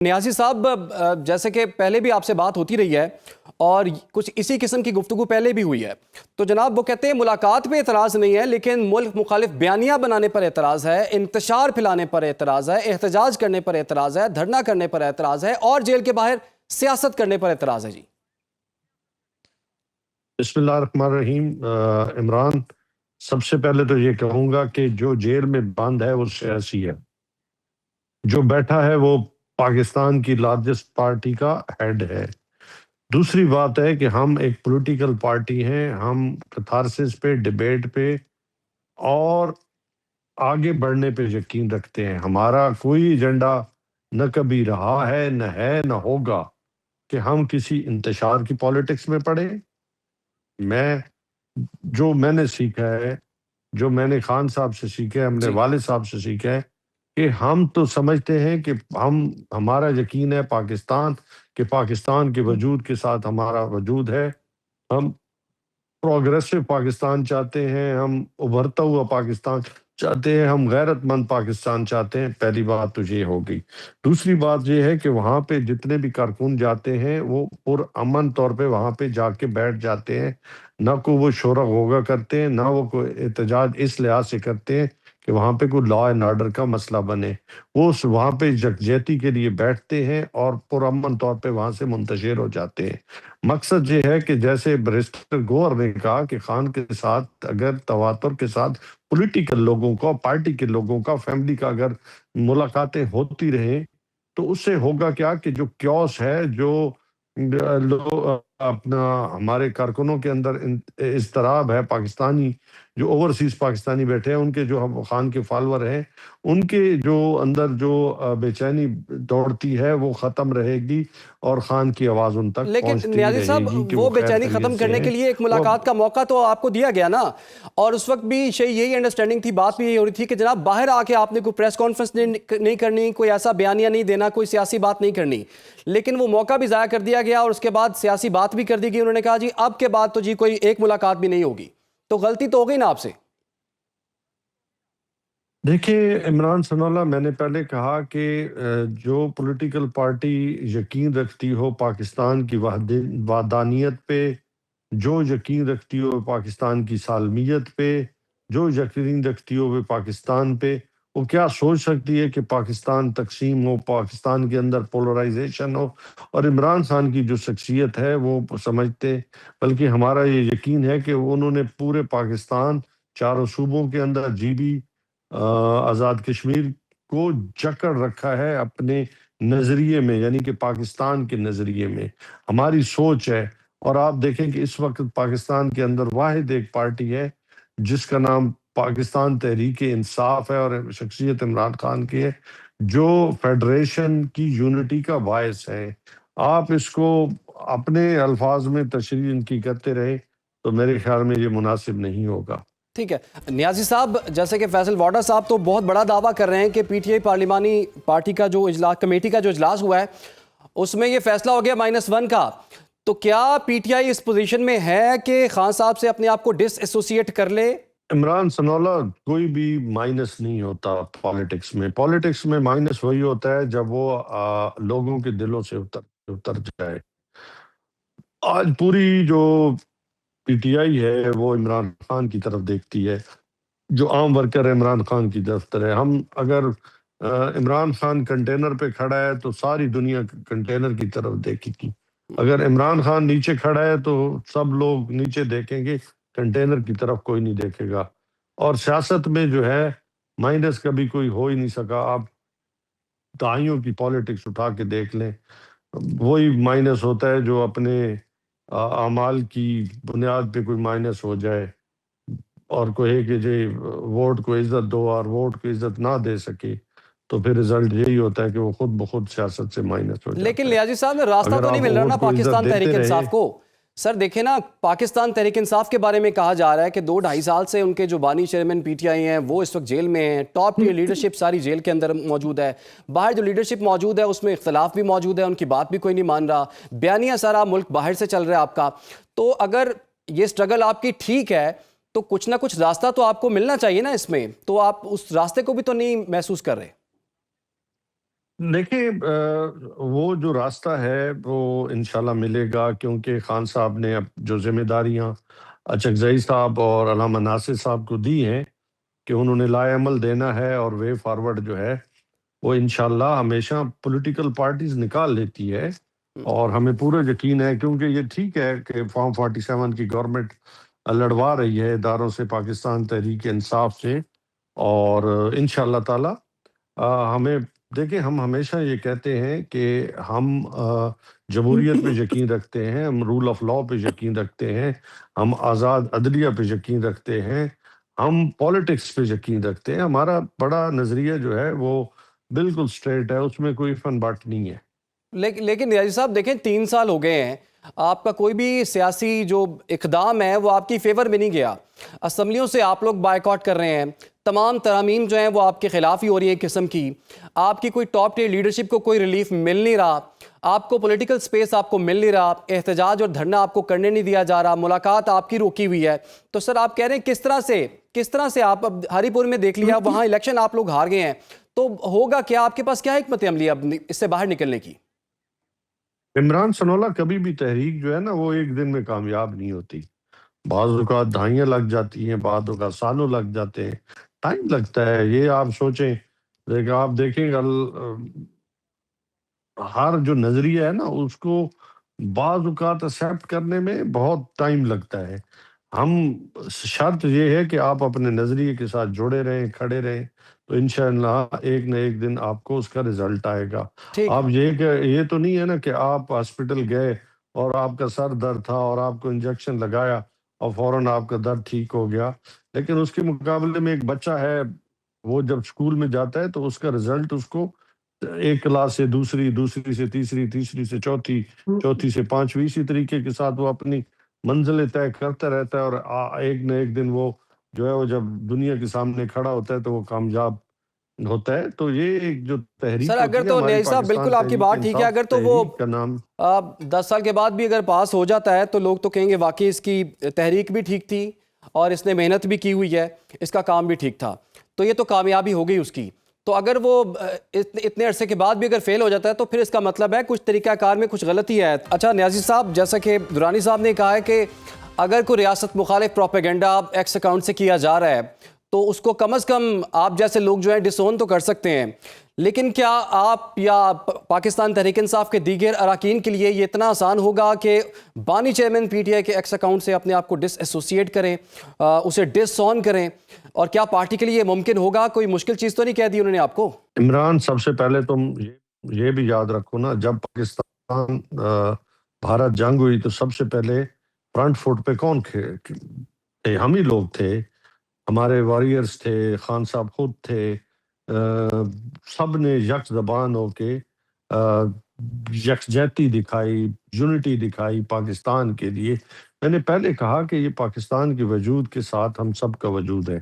نیازی صاحب، جیسے کہ پہلے بھی آپ سے بات ہوتی رہی ہے اور کچھ اسی قسم کی گفتگو پہلے بھی ہوئی ہے، تو جناب وہ کہتے ہیں ملاقات پہ اعتراض نہیں ہے لیکن ملک مخالف بیانیہ بنانے پر اعتراض ہے، انتشار پھیلانے پر اعتراض ہے، احتجاج کرنے پر اعتراض ہے، دھرنا کرنے پر اعتراض ہے اور جیل کے باہر سیاست کرنے پر اعتراض ہے۔ جی بسم اللہ الرحمن الرحیم۔ عمران، سب سے پہلے تو یہ کہوں گا کہ جو جیل میں بند ہے وہ سیاسی ہے، جو بیٹھا ہے وہ پاکستان کی لارجسٹ پارٹی کا ہیڈ ہے۔ دوسری بات ہے کہ ہم ایک پولیٹیکل پارٹی ہیں، ہم کتھارسس پہ، ڈیبیٹ پہ اور آگے بڑھنے پہ یقین رکھتے ہیں۔ ہمارا کوئی ایجنڈا نہ کبھی رہا ہے، نہ ہوگا کہ ہم کسی انتشار کی پالیٹکس میں پڑیں۔ میں نے سیکھا ہے، جو میں نے خان صاحب سے سیکھا ہے، اپنے والد صاحب سے سیکھا ہے کہ ہم تو سمجھتے ہیں کہ ہمارا یقین ہے پاکستان کے وجود کے ساتھ ہمارا وجود ہے۔ ہم پروگریسو پاکستان چاہتے ہیں، ہم ابھرتا ہوا پاکستان چاہتے ہیں، ہم غیرت مند پاکستان چاہتے ہیں۔ پہلی بات تو یہ ہو گئی۔ دوسری بات یہ ہے کہ وہاں پہ جتنے بھی کارکن جاتے ہیں وہ پرامن طور پہ وہاں پہ جا کے بیٹھ جاتے ہیں، نہ کو وہ شورا غوغا کرتے ہیں، نہ وہ کوئی احتجاج اس لحاظ سے کرتے ہیں کہ وہاں پہ کوئی لا اینڈ آرڈر کا مسئلہ بنے۔ وہ وہاں پہ یکجہتی کے لیے بیٹھتے ہیں اور پرامن طور پہ وہاں سے منتشر ہو جاتے ہیں۔ مقصد یہ ہے کہ جیسے بیرسٹر گوہر نے کہا کہ خان کے ساتھ اگر تواتر کے ساتھ پولیٹیکل لوگوں کا، پارٹی کے لوگوں کا، فیملی کا اگر ملاقاتیں ہوتی رہیں تو اس سے ہوگا کیا کہ جو کیوس ہے، جو اپنا ہمارے کارکنوں کے اندر اضطراب ہے، پاکستانی جو اوورسیز پاکستانی بیٹھے ہیں، ان کے جو خان کے فالور ہیں، ان کے جو اندر جو بے چینی دوڑتی ہے وہ ختم رہے گی اور خان کی آواز ان تک لیکن پہنچتی نیازی رہے صاحب، گی کہ وہ بے چینی خیر ختم خیریت سے کرنے ہیں۔ کے لیے ایک ملاقات کا موقع تو آپ کو دیا گیا نا، اور اس وقت بھی یہی انڈرسٹینڈنگ تھی، بات بھی یہی ہو رہی تھی کہ جناب باہر آ کے آپ نے کوئی پریس کانفرنس نہیں کرنی، کوئی ایسا بیانیہ نہیں دینا، کوئی سیاسی بات نہیں کرنی، لیکن وہ موقع بھی ضائع کر دیا گیا اور اس کے بعد سیاسی بات بھی کر دی گئی۔ انہوں نے کہا جی اب کے بعد تو جی کوئی ایک ملاقات بھی نہیں ہوگی، تو غلطی تو ہو گئی نا آپ سے؟ دیکھیں عمران ثناء اللہ، میں نے پہلے کہا کہ جو پولیٹیکل پارٹی یقین رکھتی ہو پاکستان کی وحدانیت پہ، جو یقین رکھتی ہو پاکستان کی سالمیت پہ، جو یقین رکھتی ہو پاکستان پہ، وہ کیا سوچ سکتی ہے کہ پاکستان تقسیم ہو، پاکستان کے اندر پولرائزیشن ہو؟ اور عمران خان کی جو شخصیت ہے وہ سمجھتے، بلکہ ہمارا یہ یقین ہے کہ انہوں نے پورے پاکستان، چاروں صوبوں کے اندر جی بی آزاد کشمیر کو جکڑ رکھا ہے اپنے نظریے میں، یعنی کہ پاکستان کے نظریے میں ہماری سوچ ہے۔ اور آپ دیکھیں کہ اس وقت پاکستان کے اندر واحد ایک پارٹی ہے جس کا نام پاکستان تحریک انصاف ہے اور شخصیت عمران خان کی ہے، جو فیڈریشن کی یونٹی کا باعث ہے۔ آپ اس کو اپنے الفاظ میں تشریح ان کی کرتے رہے تو میرے خیال میں یہ مناسب نہیں ہوگا۔ ٹھیک ہے نیازی صاحب، جیسے کہ فیصل واڈا صاحب تو بہت بڑا دعویٰ کر رہے ہیں کہ پی ٹی آئی پارلیمانی پارٹی کا جو اجلاس، کمیٹی کا جو اجلاس ہوا ہے اس میں یہ فیصلہ ہو گیا -1 کا، تو کیا P T I us position میں ہے کہ خان صاحب سے اپنے آپ کو ڈس ایسوسیٹ کر لے؟ عمران ثناء اللہ، کوئی بھی مائنس نہیں ہوتا پالیٹکس میں۔ پالیٹکس میں مائنس وہی ہوتا ہے جب وہ لوگوں کے دلوں سے اتر جائے۔ آج پوری جو پی ٹی آئی ہے وہ عمران خان کی طرف دیکھتی ہے، جو عام ورکر عمران خان کی دفتر ہے۔ ہم اگر عمران خان کنٹینر پہ کھڑا ہے تو ساری دنیا کنٹینر کی طرف دیکھے گی، اگر عمران خان نیچے کھڑا ہے تو سب لوگ نیچے دیکھیں گے، کنٹینر کی طرف کوئی نہیں دیکھے گا۔ اور سیاست میں جو ہے مائنس کبھی کوئی ہو ہی نہیں سکا۔ آپ دہائیوں کی پالیٹکس اٹھا کے دیکھ لیں، وہی مائنس ہوتا ہے جو اپنے اعمال کی بنیاد پہ کوئی مائنس ہو جائے اور کوئی کہ جی ووٹ کو عزت دو اور ووٹ کو عزت نہ دے سکے تو پھر رزلٹ یہی ہوتا ہے کہ وہ خود بخود سیاست سے مائنس ہو لیکن جاتا ہے۔ لیازی صاحب، راستہ اگر تو نہیں آپ مل رہا نا ووٹ کو عزت پاکستان تحریک دیتے رہے۔ انصاف کو۔ سر دیکھیں نا، پاکستان تحریک انصاف کے بارے میں کہا جا رہا ہے کہ 2-2.5 سال سے ان کے جو بانی چیئرمین پی ٹی آئی ہیں وہ اس وقت جیل میں ہیں، ٹاپ ٹیئر لیڈرشپ ساری جیل کے اندر موجود ہے، باہر جو لیڈرشپ موجود ہے اس میں اختلاف بھی موجود ہے، ان کی بات بھی کوئی نہیں مان رہا، بیانیہ سارا ملک باہر سے چل رہا ہے آپ کا۔ تو اگر یہ سٹرگل آپ کی ٹھیک ہے تو کچھ نہ کچھ راستہ تو آپ کو ملنا چاہیے نا اس میں، تو آپ اس راستے کو بھی تو نہیں محسوس کر رہے؟ دیکھیں وہ جو راستہ ہے وہ انشاءاللہ ملے گا، کیونکہ خان صاحب نے اب جو ذمہ داریاں اچکزئی صاحب اور علامہ ناصر صاحب کو دی ہیں کہ انہوں نے لائے عمل دینا ہے، اور وے فارورڈ جو ہے وہ انشاءاللہ ہمیشہ پولیٹیکل پارٹیز نکال لیتی ہے، اور ہمیں پورا یقین ہے، کیونکہ یہ ٹھیک ہے کہ فارم 47 کی گورنمنٹ لڑوا رہی ہے اداروں سے، پاکستان تحریک انصاف سے، اور انشاءاللہ تعالی ہمیں دیکھیں، ہم ہمیشہ یہ کہتے ہیں کہ ہم جمہوریت پہ یقین رکھتے ہیں، ہم رول آف لاء پہ یقین رکھتے ہیں، ہم آزاد عدلیہ پہ یقین رکھتے ہیں، ہم پالیٹکس پہ یقین رکھتے ہیں، ہمارا بڑا نظریہ جو ہے وہ بالکل سٹریٹ ہے، اس میں کوئی فن بٹ نہیں ہے۔ لیکن نیازی صاحب دیکھیں 3 سال ہو گئے ہیں، آپ کا کوئی بھی سیاسی جو اقدام ہے وہ آپ کی فیور میں نہیں گیا، اسمبلیوں سے آپ لوگ بائیکاٹ کر رہے ہیں، تمام ترامیم جو ہیں وہ آپ کے خلاف ہی ہو رہی ہیں ایک قسم کی، آپ کی کوئی ٹاپ ٹیئر لیڈرشپ کو کوئی ریلیف مل نہیں رہا، آپ کو پولیٹیکل سپیس آپ کو مل نہیں رہا، احتجاج اور دھرنا آپ کو کرنے نہیں دیا جا رہا، ملاقات آپ کی روکی ہوئی ہے، تو سر آپ کہہ رہے ہیں کس طرح سے آپ اب ہری پور میں دیکھ لیا وہاں الیکشن آپ لوگ ہار گئے ہیں، تو ہوگا کیا، آپ کے پاس کیا حکمت عملی ہے اب اس سے باہر نکلنے کی؟ عمران سنولا، کبھی بھی تحریک جو ہے نا وہ ایک دن میں کامیاب نہیں ہوتی، بعض اوقات دہائیاں لگ جاتی ہیں، بعض اوقات سالوں لگ جاتے ہیں، ٹائم لگتا ہے، یہ آپ سوچیں، لیکن آپ دیکھیں ہر جو نظریہ ہے نا اس کو بعض اوقات ایکسیپٹ کرنے میں بہت ٹائم لگتا ہے، ہم شرط یہ ہے کہ آپ اپنے نظریے کے ساتھ جڑے رہیں، کھڑے رہیں، تو انشاءاللہ ایک نہ ایک دن آپ کو اس کا رزلٹ آئے گا۔ ٹھیک آپ یہ تو نہیں ہے نا کہ آپ ہاسپٹل گئے اور آپ کا سر درد تھا اور آپ کو انجیکشن لگایا اور فوراً آپ کا درد ٹھیک ہو گیا، لیکن اس کے مقابلے میں ایک بچہ ہے، وہ جب اسکول میں جاتا ہے تو اس کا رزلٹ اس کو ایک کلاس سے دوسری، دوسری سے تیسری، تیسری سے چوتھی، چوتھی سے پانچویں، اسی طریقے کے ساتھ وہ اپنی منزلیں طے کرتا رہتا ہے، اور ایک نہ ایک دن وہ جو ہے وہ جب دنیا کے سامنے کھڑا ہوتا ہے تو وہ کامیاب ہوتا ہے۔ تو یہ ایک جو سر، تحریک اگر ہوتی ہے تو ہماری نیازی صاحب پاکستان بالکل آپ کی تحریک بات ٹھیک ہے، انصاف اگر تو وہ تحریک کا نام 10 سال کے بعد بھی اگر پاس ہو جاتا ہے تو لوگ تو کہیں گے واقعی اس کی تحریک بھی ٹھیک تھی اور اس نے محنت بھی کی ہوئی ہے، اس کا کام بھی ٹھیک تھا، تو یہ تو کامیابی ہو گئی اس کی۔ تو اگر وہ اتنے عرصے کے بعد بھی اگر فیل ہو جاتا ہے تو پھر اس کا مطلب ہے کچھ طریقہ کار میں کچھ غلطی ہے۔ اچھا نیازی صاحب، جیسا کہ درانی صاحب نے کہا ہے کہ اگر کوئی ریاست مخالف پروپیگنڈا ایکس اکاؤنٹ سے کیا جا رہا ہے تو اس کو کم از کم آپ جیسے لوگ جو ہیں ڈسون تو کر سکتے ہیں، لیکن کیا آپ یا پاکستان تحریک انصاف کے دیگر اراکین کے لیے یہ اتنا آسان ہوگا کہ بانی چیئرمین پی ٹی آئی کے ایکس اکاؤنٹ سے اپنے آپ کو ڈس ایسوسیٹ کریں، اسے ڈس آن کریں، اور کیا پارٹی کے لیے یہ ممکن ہوگا؟ کوئی مشکل چیز تو نہیں کہہ دی انہوں نے آپ کو؟ عمران، سب سے پہلے تم یہ بھی یاد رکھو نا، جب پاکستان بھارت جنگ ہوئی تو سب سے پہلے فرنٹ فٹ پہ کون تھے؟ ہم ہی لوگ تھے، ہمارے واریئرز تھے، خان صاحب خود تھے، سب نے یک زبان ہو کے یکجہتی دکھائی، یونٹی دکھائی پاکستان کے لیے۔ میں نے پہلے کہا کہ یہ پاکستان کے وجود کے ساتھ ہم سب کا وجود ہے۔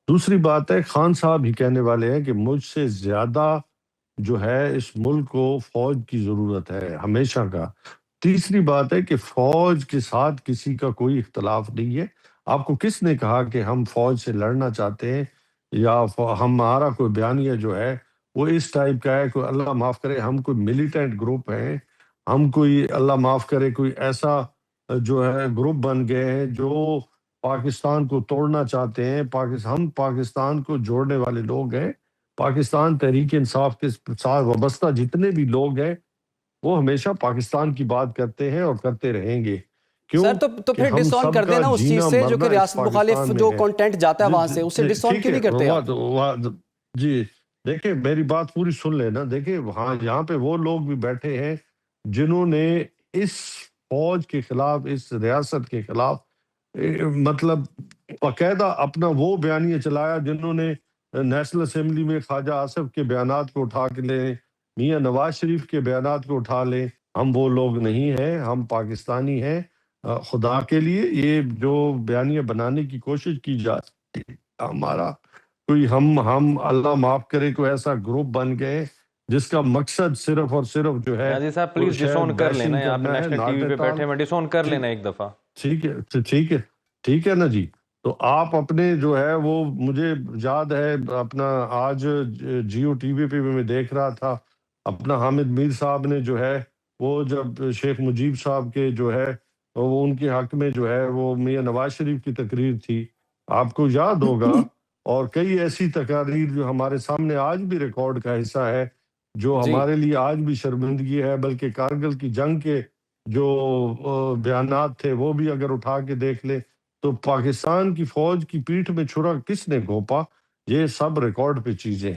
دوسری بات ہے، خان صاحب ہی کہنے والے ہیں کہ مجھ سے زیادہ جو ہے اس ملک کو فوج کی ضرورت ہے ہمیشہ کا۔ تیسری بات ہے کہ فوج کے ساتھ کسی کا کوئی اختلاف نہیں ہے۔ آپ کو کس نے کہا کہ ہم فوج سے لڑنا چاہتے ہیں، یا ہمارا کوئی بیانیہ جو ہے وہ اس ٹائپ کا ہے، کوئی اللہ معاف کرے ہم کوئی ملیٹنٹ گروپ ہیں، ہم کوئی اللہ معاف کرے کوئی ایسا جو ہے گروپ بن گئے ہیں جو پاکستان کو توڑنا چاہتے ہیں؟ ہم پاکستان کو جوڑنے والے لوگ ہیں۔ پاکستان تحریک انصاف کے ساتھ وابستہ جتنے بھی لوگ ہیں وہ ہمیشہ پاکستان کی بات کرتے ہیں اور کرتے رہیں گے۔ کیوں؟ سر تو کہ پھر ہم ڈس آن سب کر کا دینا اس چیز جینا سے جو کہ مرنا اس ریاست مخالف پاکستان میں جو ہے۔ کنٹینٹ جاتا ہے وہاں سے، اسے ڈس آن ٹھیک کیوں ہے، نہیں کرتے آپ؟ جی دیکھیں میری بات پوری سن لینا، دیکھیں وہاں یہاں پہ وہ لوگ بھی بیٹھے ہیں جنہوں نے اس فوج کے خلاف، اس ریاست کے خلاف مطلب باقاعدہ اپنا وہ بیانیہ چلایا، جنہوں نے نیشنل اسمبلی میں خواجہ آصف کے بیانات کو اٹھا کے لیں، میاں نواز شریف کے بیانات کو اٹھا لیں۔ ہم وہ لوگ نہیں ہیں، ہم پاکستانی ہیں۔ خدا کے لیے یہ جو بیانیہ بنانے کی کوشش کی جاتی ہے، ہمارا کوئی ہم اللہ معاف کرے کوئی ایسا گروپ بن گئے جس کا مقصد صرف اور صرف جو ہے نیازی صاحب وہ پلیز ڈس شاید آن کر لینا، بیشنگ یہاں پہ کرنا ہے، نیشنل ٹی وی ناٹے پہ تال۔ بیٹھے میں ڈس آن کر ٹھیک لینا ایک دفعہ۔ ٹھیک ہے، ٹھیک ہے نا جی۔ تو آپ اپنے جو ہے وہ مجھے یاد ہے اپنا آج جیو ٹی وی پہ بھی میں دیکھ رہا تھا، اپنا حامد میر صاحب نے جو ہے وہ جب شیخ مجیب صاحب کے جو ہے وہ ان کے حق میں جو ہے وہ میاں نواز شریف کی تقریر تھی، آپ کو یاد ہوگا، اور کئی ایسی تقاریر جو ہمارے سامنے آج بھی ریکارڈ کا حصہ ہے، جو جی ہمارے لیے آج بھی شرمندگی ہے، بلکہ کارگل کی جنگ کے جو بیانات تھے وہ بھی اگر اٹھا کے دیکھ لیں تو پاکستان کی فوج کی پیٹھ میں چھرا کس نے گھونپا، یہ سب ریکارڈ پہ چیزیں ہیں۔